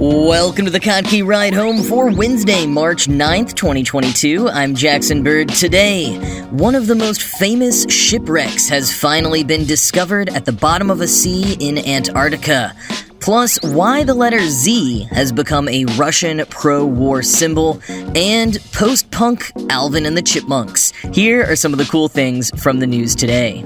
Welcome to the Kottke Ride Home for Wednesday, March 9th, 2022. I'm Jackson Bird. Today, one of the most famous shipwrecks has finally been discovered at the bottom of a sea in Antarctica. Plus, why the letter Z has become a Russian pro-war symbol, and post-punk Alvin and the Chipmunks. Here are some of the cool things from the news today.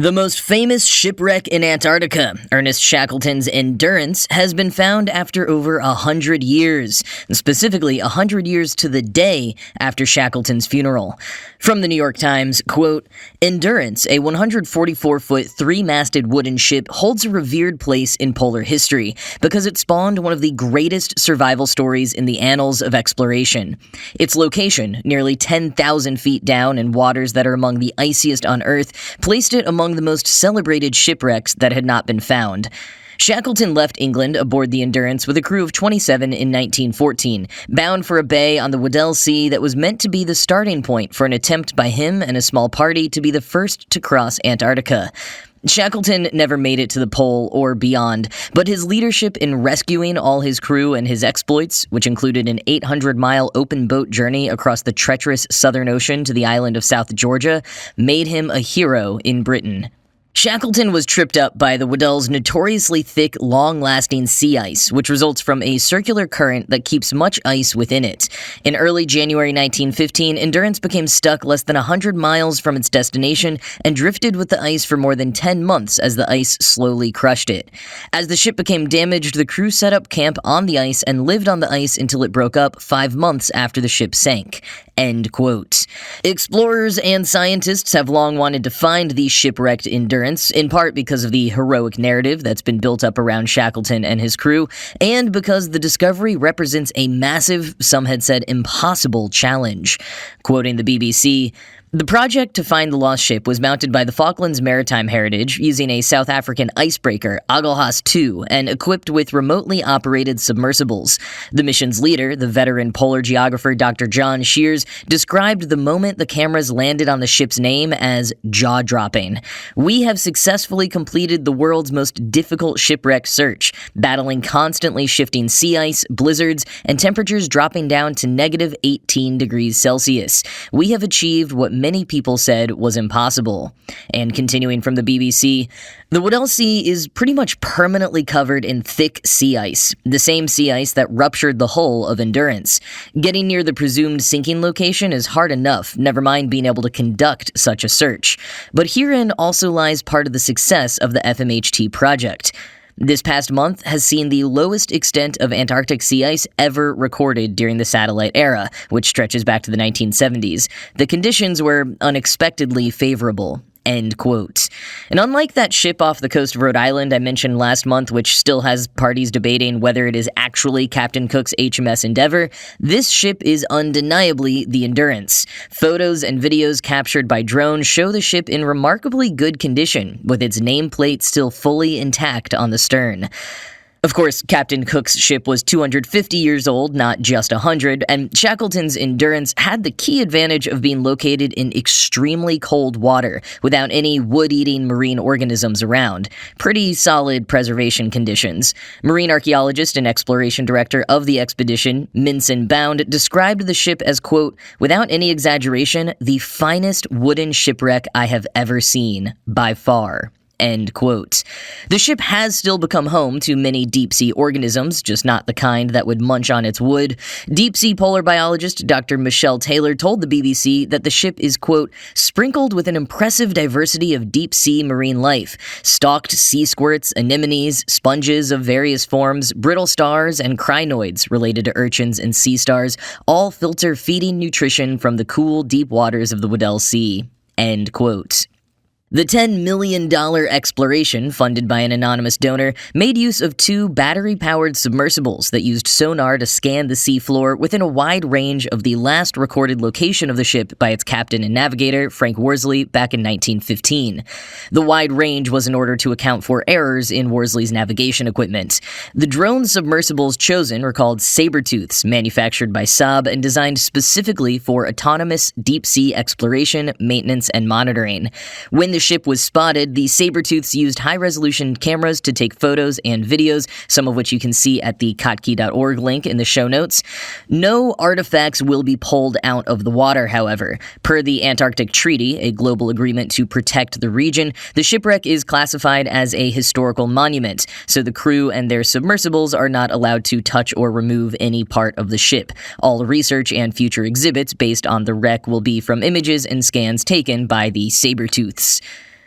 The most famous shipwreck in Antarctica, Ernest Shackleton's Endurance, has been found after over 100 years, specifically 100 years to the day after Shackleton's funeral. From the New York Times, quote, Endurance, a 144-foot, three-masted wooden ship, holds a revered place in polar history because it spawned one of the greatest survival stories in the annals of exploration. Its location, nearly 10,000 feet down in waters that are among the iciest on Earth, placed it among the most celebrated shipwrecks that had not been found. Shackleton left England aboard the Endurance with a crew of 27 in 1914, bound for a bay on the Weddell Sea that was meant to be the starting point for an attempt by him and a small party to be the first to cross Antarctica. Shackleton never made it to the pole or beyond, but his leadership in rescuing all his crew and his exploits, which included an 800-mile open boat journey across the treacherous Southern Ocean to the island of South Georgia, made him a hero in Britain. Shackleton was tripped up by the Weddell's notoriously thick, long-lasting sea ice, which results from a circular current that keeps much ice within it. In early January 1915, Endurance became stuck less than 100 miles from its destination and drifted with the ice for more than 10 months as the ice slowly crushed it. As the ship became damaged, the crew set up camp on the ice and lived on the ice until it broke up 5 months after the ship sank. End quote. Explorers and scientists have long wanted to find the shipwrecked Endurance, in part because of the heroic narrative that's been built up around Shackleton and his crew, and because the discovery represents a massive, some had said impossible, challenge. Quoting the BBC, the project to find the lost ship was mounted by the Falklands Maritime Heritage using a South African icebreaker, Agelhas 2, and equipped with remotely operated submersibles. The mission's leader, the veteran polar geographer Dr. John Shears, described the moment the cameras landed on the ship's name as jaw-dropping. We have successfully completed the world's most difficult shipwreck search, battling constantly shifting sea ice, blizzards, and temperatures dropping down to negative 18 degrees Celsius. We have achieved what many people said was impossible. And continuing from the BBC, the Weddell Sea is pretty much permanently covered in thick sea ice, the same sea ice that ruptured the hull of Endurance. Getting near the presumed sinking location is hard enough, never mind being able to conduct such a search. But herein also lies part of the success of the FMHT project. This past month has seen the lowest extent of Antarctic sea ice ever recorded during the satellite era, which stretches back to the 1970s. The conditions were unexpectedly favorable. End quote. And unlike that ship off the coast of Rhode Island I mentioned last month, which still has parties debating whether it is actually Captain Cook's HMS Endeavour, this ship is undeniably the Endurance. Photos and videos captured by drone show the ship in remarkably good condition, with its nameplate still fully intact on the stern. Of course, Captain Cook's ship was 250 years old, not just 100, and Shackleton's Endurance had the key advantage of being located in extremely cold water, without any wood-eating marine organisms around. Pretty solid preservation conditions. Marine archaeologist and exploration director of the expedition, Minson Bound, described the ship as, quote, without any exaggeration, the finest wooden shipwreck I have ever seen, by far. End quote. The ship has still become home to many deep-sea organisms, just not the kind that would munch on its wood. Deep-sea polar biologist Dr. Michelle Taylor told the BBC that the ship is, quote, sprinkled with an impressive diversity of deep-sea marine life. Stalked sea squirts, anemones, sponges of various forms, brittle stars, and crinoids related to urchins and sea stars all filter feeding nutrition from the cool, deep waters of the Weddell Sea. End quote. The $10 million exploration, funded by an anonymous donor, made use of 2 battery-powered submersibles that used sonar to scan the seafloor within a wide range of the last recorded location of the ship by its captain and navigator, Frank Worsley, back in 1915. The wide range was in order to account for errors in Worsley's navigation equipment. The drone submersibles chosen were called Sabertooths, manufactured by Saab and designed specifically for autonomous deep-sea exploration, maintenance, and monitoring. When the the ship was spotted, the saber-tooths used high-resolution cameras to take photos and videos, some of which you can see at the kottke.org link in the show notes. No artifacts will be pulled out of the water, however. Per the Antarctic Treaty, a global agreement to protect the region, the shipwreck is classified as a historical monument, so the crew and their submersibles are not allowed to touch or remove any part of the ship. All research and future exhibits based on the wreck will be from images and scans taken by the saber-tooths.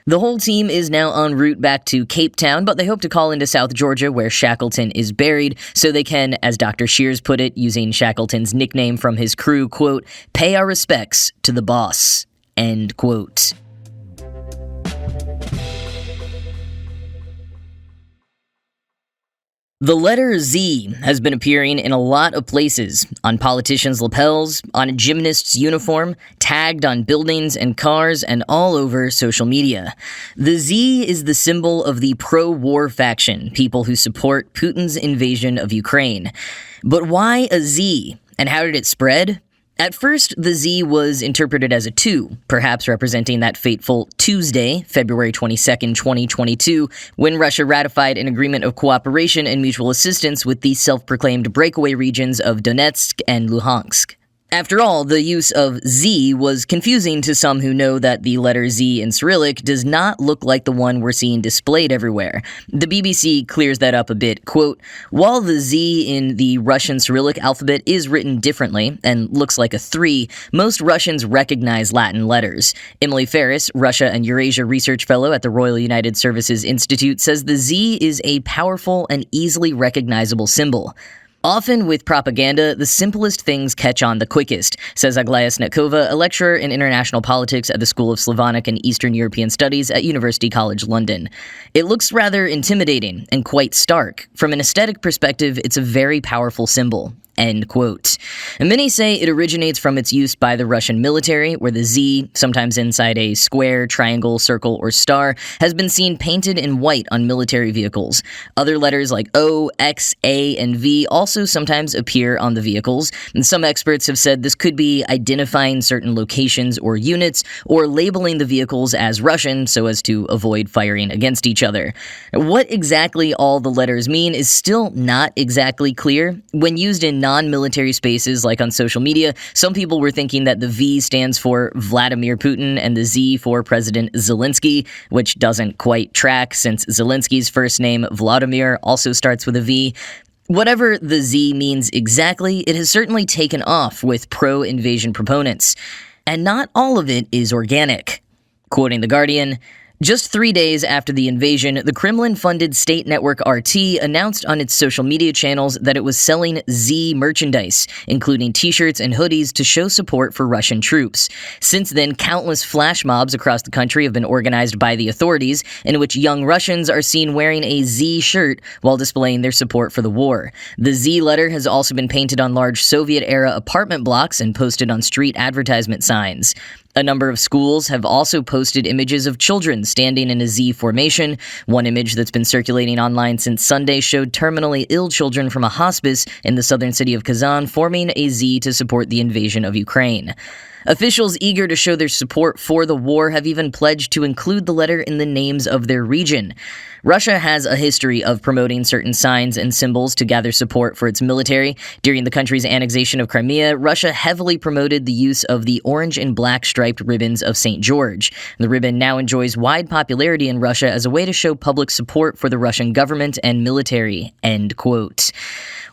The whole team is now en route back to Cape Town, but they hope to call into South Georgia where Shackleton is buried, so they can, as Dr. Shears put it, using Shackleton's nickname from his crew, quote, "pay our respects to the boss," end quote. The letter Z has been appearing in a lot of places, on politicians' lapels, on a gymnast's uniform, tagged on buildings and cars, and all over social media. The Z is the symbol of the pro-war faction, people who support Putin's invasion of Ukraine. But why a Z, and how did it spread? At first, the Z was interpreted as a 2, perhaps representing that fateful Tuesday, February 22nd, 2022, when Russia ratified an agreement of cooperation and mutual assistance with the self-proclaimed breakaway regions of Donetsk and Luhansk. After all, the use of Z was confusing to some who know that the letter Z in Cyrillic does not look like the one we're seeing displayed everywhere. The BBC clears that up a bit, quote, "While the Z in the Russian Cyrillic alphabet is written differently and looks like a 3, most Russians recognize Latin letters. Emily Ferris, Russia and Eurasia Research Fellow at the Royal United Services Institute, says the Z is a powerful and easily recognizable symbol. Often with propaganda, the simplest things catch on the quickest, says Aglaya Snetkova, a lecturer in international politics at the School of Slavonic and Eastern European Studies at University College London. It looks rather intimidating and quite stark. From an aesthetic perspective, it's a very powerful symbol. End quote. And many say it originates from its use by the Russian military, where the Z, sometimes inside a square, triangle, circle, or star, has been seen painted in white on military vehicles. Other letters like O, X, A, and V also sometimes appear on the vehicles, and some experts have said this could be identifying certain locations or units, or labeling the vehicles as Russian so as to avoid firing against each other. What exactly all the letters mean is still not exactly clear. When used in non-military spaces like on social media, some people were thinking that the V stands for Vladimir Putin and the Z for President Zelensky, which doesn't quite track since Zelensky's first name, Vladimir, also starts with a V. Whatever the Z means exactly, it has certainly taken off with pro-invasion proponents. And not all of it is organic. Quoting The Guardian, "Just 3 days after the invasion, the Kremlin-funded state network RT announced on its social media channels that it was selling Z merchandise, including t-shirts and hoodies, to show support for Russian troops. Since then, countless flash mobs across the country have been organized by the authorities, in which young Russians are seen wearing a Z shirt while displaying their support for the war. The Z letter has also been painted on large Soviet-era apartment blocks and posted on street advertisement signs. A number of schools have also posted images of children standing in a Z formation. One image that's been circulating online since Sunday showed terminally ill children from a hospice in the southern city of Kazan forming a Z to support the invasion of Ukraine. Officials eager to show their support for the war have even pledged to include the letter in the names of their region. Russia has a history of promoting certain signs and symbols to gather support for its military. During the country's annexation of Crimea, Russia heavily promoted the use of the orange and black striped ribbons of St. George. The ribbon now enjoys wide popularity in Russia as a way to show public support for the Russian government and military. End quote.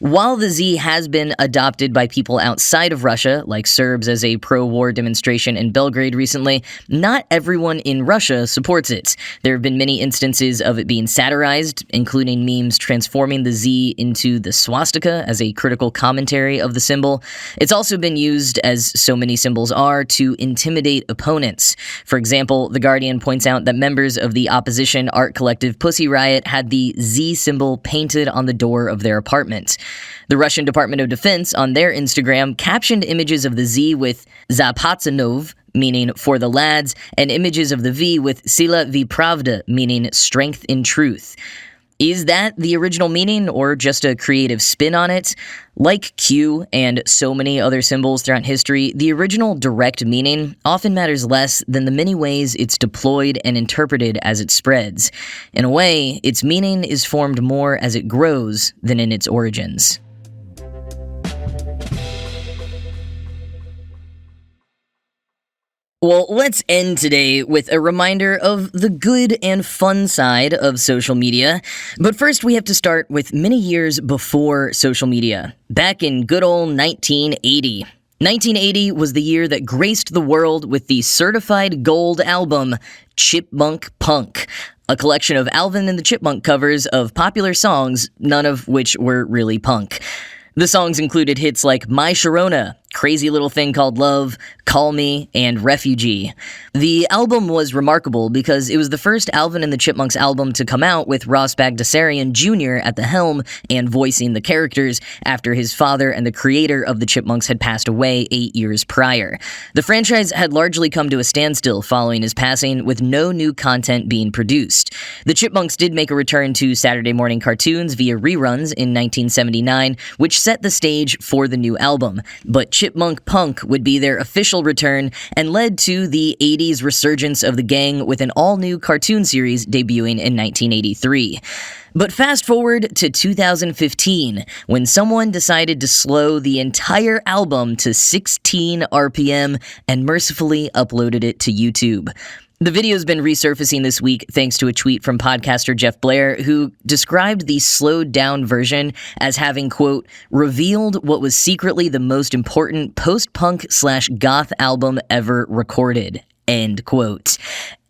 While the Z has been adopted by people outside of Russia, like Serbs as a pro-war demonstration in Belgrade recently, not everyone in Russia supports it. There have been many instances of it being satirized, including memes transforming the Z into the swastika as a critical commentary of the symbol. It's also been used, as so many symbols are, to intimidate opponents. For example, The Guardian points out that members of the opposition art collective Pussy Riot had the Z symbol painted on the door of their apartment. The Russian Department of Defense, on their Instagram, captioned images of the Z with "Za Patsanov," meaning "for the lads," and images of the V with "Sila vi Pravda," meaning "strength in truth." Is that the original meaning or just a creative spin on it? Like Q and so many other symbols throughout history, the original direct meaning often matters less than the many ways it's deployed and interpreted as it spreads. In a way, its meaning is formed more as it grows than in its origins. Well, let's end today with a reminder of the good and fun side of social media. But first, we have to start with many years before social media, back in good old 1980. 1980 was the year that graced the world with the certified gold album, Chipmunk Punk, a collection of Alvin and the Chipmunk covers of popular songs, none of which were really punk. The songs included hits like My Sharona, Crazy Little Thing Called Love, Call Me, and Refugee. The album was remarkable because it was the first Alvin and the Chipmunks album to come out with Ross Bagdasarian Jr. at the helm and voicing the characters after his father and the creator of the Chipmunks had passed away 8 years prior. The franchise had largely come to a standstill following his passing, with no new content being produced. The Chipmunks did make a return to Saturday morning cartoons via reruns in 1979, which set the stage for the new album, but Chipmunk Punk would be their official return and led to the 80s resurgence of the gang with an all-new cartoon series debuting in 1983. But fast forward to 2015, when someone decided to slow the entire album to 16 RPM and mercifully uploaded it to YouTube. The video's been resurfacing this week thanks to a tweet from podcaster Jeff Blair, who described the slowed-down version as having, quote, revealed what was secretly the most important post-punk/goth album ever recorded, end quote.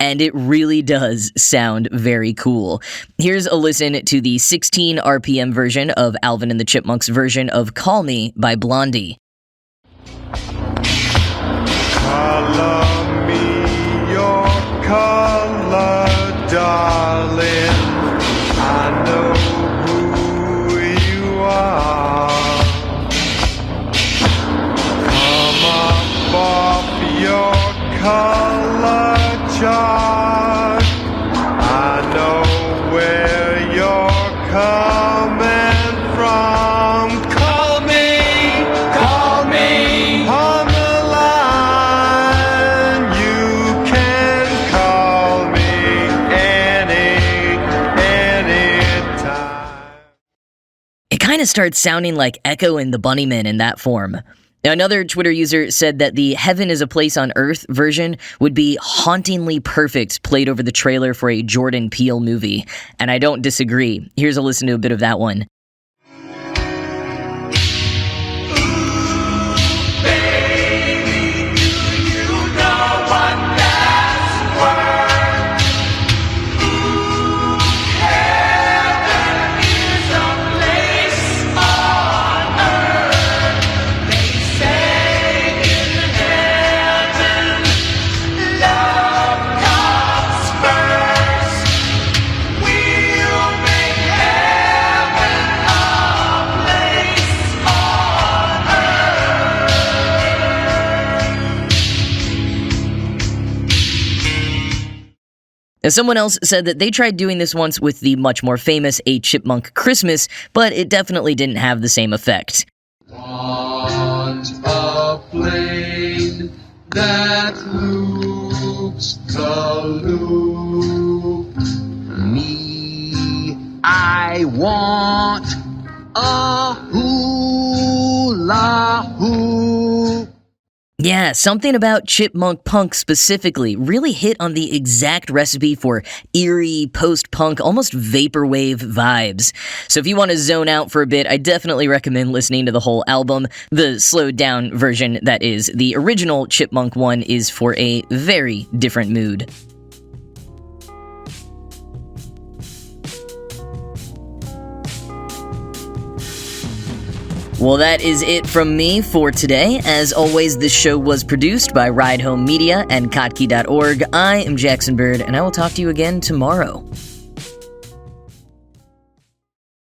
And it really does sound very cool. Here's a listen to the 16 RPM version of Alvin and the Chipmunks' version of Call Me by Blondie. Color, darling, I know who you are. Come up off your color chart. I know where you're coming from. Call me on the line. You can call me anytime. It kind of starts sounding like Echo and the Bunnymen in that form. Now, another Twitter user said that the Heaven is a Place on Earth version would be hauntingly perfect played over the trailer for a Jordan Peele movie, and I don't disagree. Here's a listen to a bit of that one. Now, someone else said that they tried doing this once with the much more famous A Chipmunk Christmas, but it definitely didn't have the same effect. Want a plane that loops the loop. Me, I want a hula hoop. Yeah, something about Chipmunk Punk specifically really hit on the exact recipe for eerie, post-punk, almost vaporwave vibes. So if you want to zone out for a bit, I definitely recommend listening to the whole album. The slowed-down version, that is, the original Chipmunk one, is for a very different mood. Well, that is it from me for today. As always, this show was produced by Ride Home Media and Kottke.org. I am Jackson Bird, and I will talk to you again tomorrow.